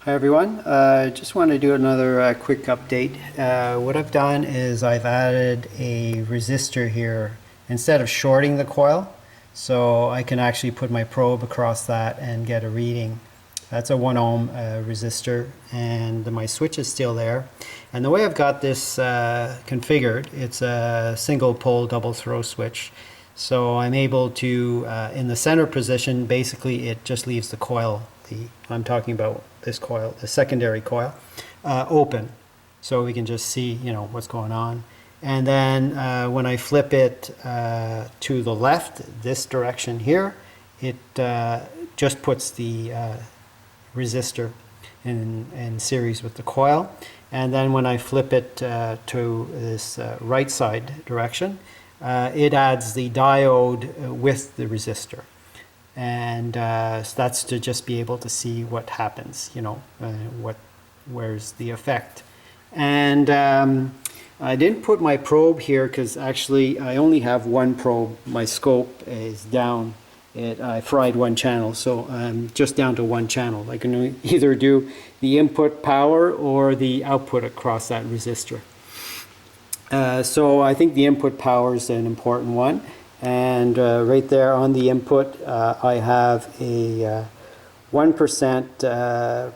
Hi everyone, just want to do another quick update. What I've done is I've added a resistor here instead of shorting the coil, so I can actually put my probe across that and get a reading. That's a 1 ohm resistor, and my switch is still there. And the way I've got this configured, it's a single pole double throw switch. So I'm able to, in the center position, basically it just leaves the coil, I'm talking about this coil, the secondary coil, open. So we can just see, what's going on. And then when I flip it to the left, this direction here, it just puts the resistor in series with the coil. And then when I flip it to this right side direction, it adds the diode with the resistor. And so that's to just be able to see what happens, where's the effect. And I didn't put my probe here because actually I only have one probe. My scope is down. I fried one channel, so I'm just down to one channel. I can either do the input power or the output across that resistor. So I think the input power is an important one. And right there on the input, I have a 1%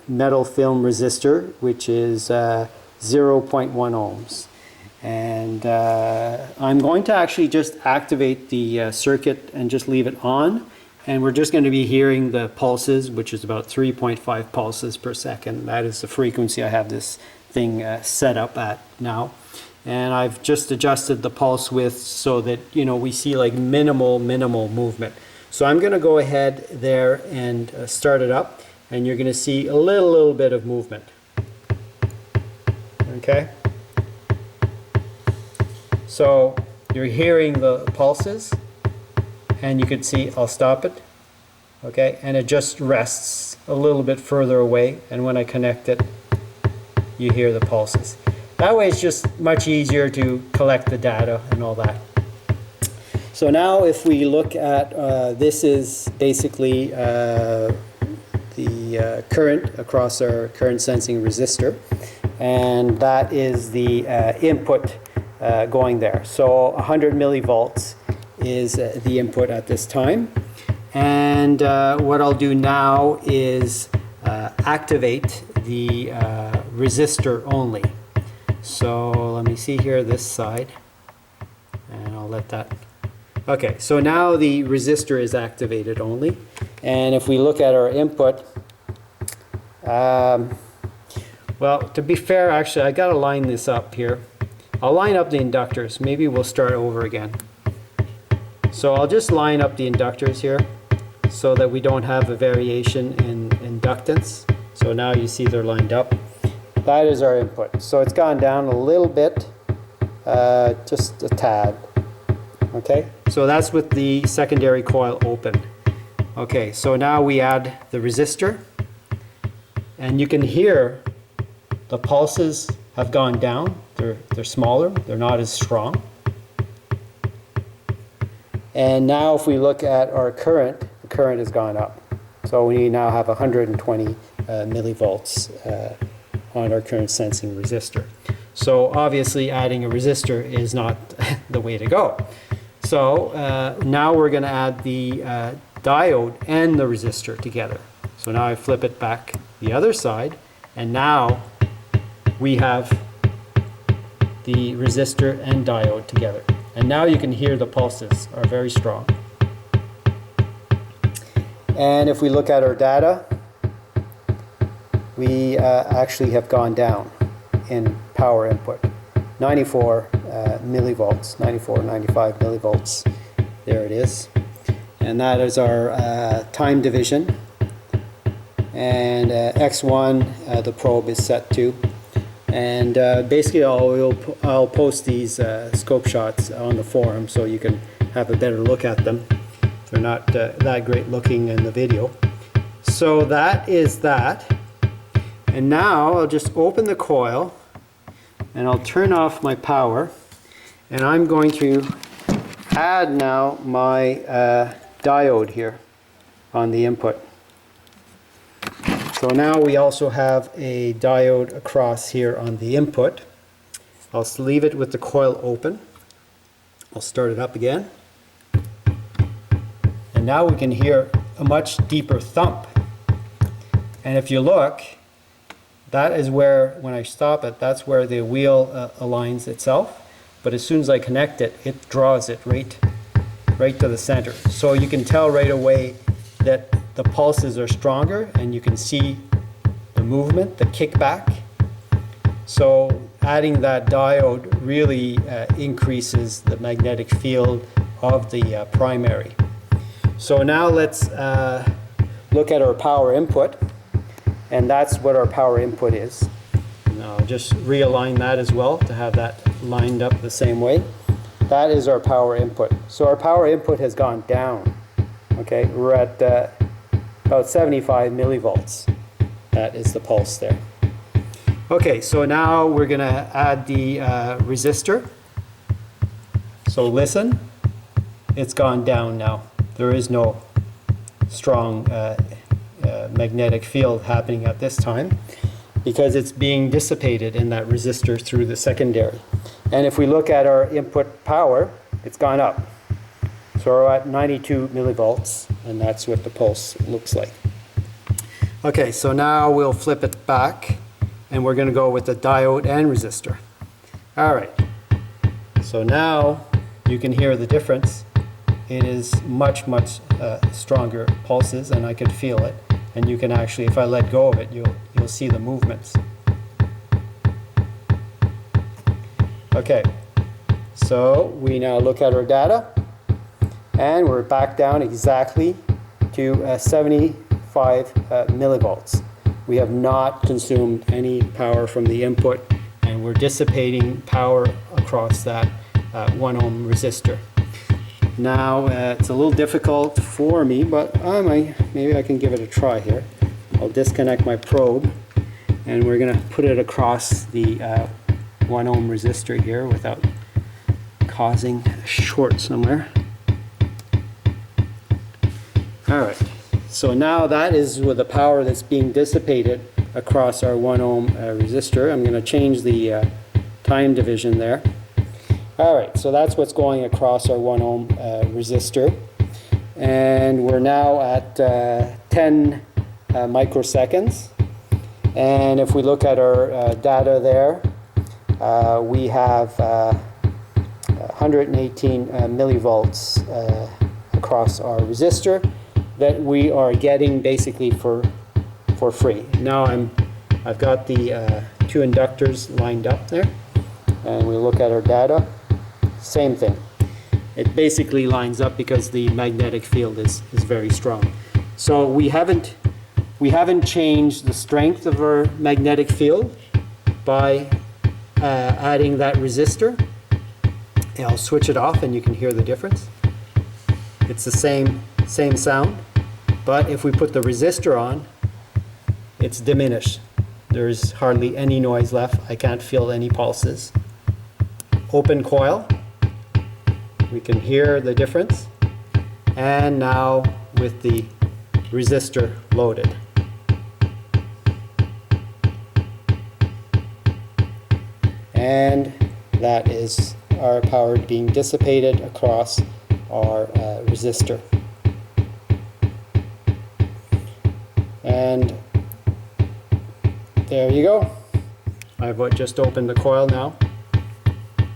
metal film resistor, which is 0.1 ohms. And I'm going to actually just activate the circuit and just leave it on. And we're just going to be hearing the pulses, which is about 3.5 pulses per second. That is the frequency I have this thing set up at now. And I've just adjusted the pulse width so that, we see like minimal movement. So I'm going to go ahead there and start it up, and you're going to see a little bit of movement. Okay? So you're hearing the pulses, and you can see I'll stop it. Okay? And it just rests a little bit further away, and when I connect it, you hear the pulses. That way it's just much easier to collect the data and all that. So now if we look at, this is basically the current across our current sensing resistor, and that is the input going there. So 100 millivolts is the input at this time. And what I'll do now is activate the resistor only. So let me see here this side, and I'll let that. Okay, so now the resistor is activated only, and if we look at our input, well, to be fair, actually I got to line this up here. I'll line up the inductors. Maybe we'll start over again. So I'll just line up the inductors here so that we don't have a variation in inductance. So now you see they're lined up. That is our input. So it's gone down a little bit, just a tad. Okay, so that's with the secondary coil open. Okay, so now we add the resistor, and you can hear the pulses have gone down. They're smaller, they're not as strong. And now if we look at our current, the current has gone up. So we now have 120 millivolts on our current sensing resistor. So obviously adding a resistor is not the way to go. So now we're going to add the diode and the resistor together. So now I flip it back the other side, and now we have the resistor and diode together. And now you can hear the pulses are very strong. And if we look at our data, we actually have gone down in power input. 94 millivolts, 94, 95 millivolts. There it is. And that is our time division. And X1, the probe is set to. And basically I'll post these scope shots on the forum so you can have a better look at them. They're not that great looking in the video. So that is that. And now I'll just open the coil, and I'll turn off my power, and I'm going to add now my diode here on the input. So now we also have a diode across here on the input. I'll leave it with the coil open. I'll start it up again. And now we can hear a much deeper thump. And if you look, that is where, when I stop it, that's where the wheel aligns itself. But as soon as I connect it, it draws it right to the center. So you can tell right away that the pulses are stronger, and you can see the movement, the kickback. So adding that diode really increases the magnetic field of the primary. So now let's look at our power input, and that's what our power input is. Now I'll just realign that as well to have that lined up the same way. That is our power input. So our power input has gone down. Okay, we're at about 75 millivolts. That is the pulse there. Okay, so now we're going to add the resistor. So listen, it's gone down now. There is no strong magnetic field happening at this time because it's being dissipated in that resistor through the secondary. And if we look at our input power, it's gone up. So we're at 92 millivolts, and that's what the pulse looks like. Okay, so now we'll flip it back, and we're going to go with the diode and resistor. All right, so now you can hear the difference. It is much stronger pulses, and I could feel it. And you can actually, if I let go of it, you'll see the movements. Okay, so we now look at our data, and we're back down exactly to 75 millivolts. We have not consumed any power from the input, and we're dissipating power across that 1 ohm resistor. Now it's a little difficult for me, but maybe I can give it a try here. I'll disconnect my probe, and we're going to put it across the 1 ohm resistor here without causing a short somewhere. Alright, so now that is with the power that's being dissipated across our 1 ohm resistor. I'm going to change the time division there. Alright, so that's what's going across our 1 ohm resistor. And we're now at 10 microseconds. And if we look at our data there, we have 118 millivolts across our resistor that we are getting basically for free. Now I've got the 2 inductors lined up there, and we look at our data. Same thing. It basically lines up because the magnetic field is very strong. So we haven't changed the strength of our magnetic field by adding that resistor. And I'll switch it off and you can hear the difference. It's the same sound, but if we put the resistor on, it's diminished. There's hardly any noise left. I can't feel any pulses. Open coil, we can hear the difference. And now with the resistor loaded. And that is our power being dissipated across our resistor. And there you go. I've just opened the coil now,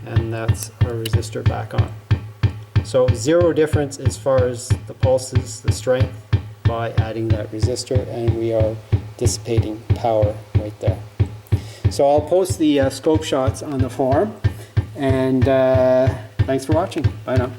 and that's our resistor back on. So zero difference as far as the pulses, the strength, by adding that resistor, and we are dissipating power right there. So I'll post the scope shots on the forum, and thanks for watching. Bye now.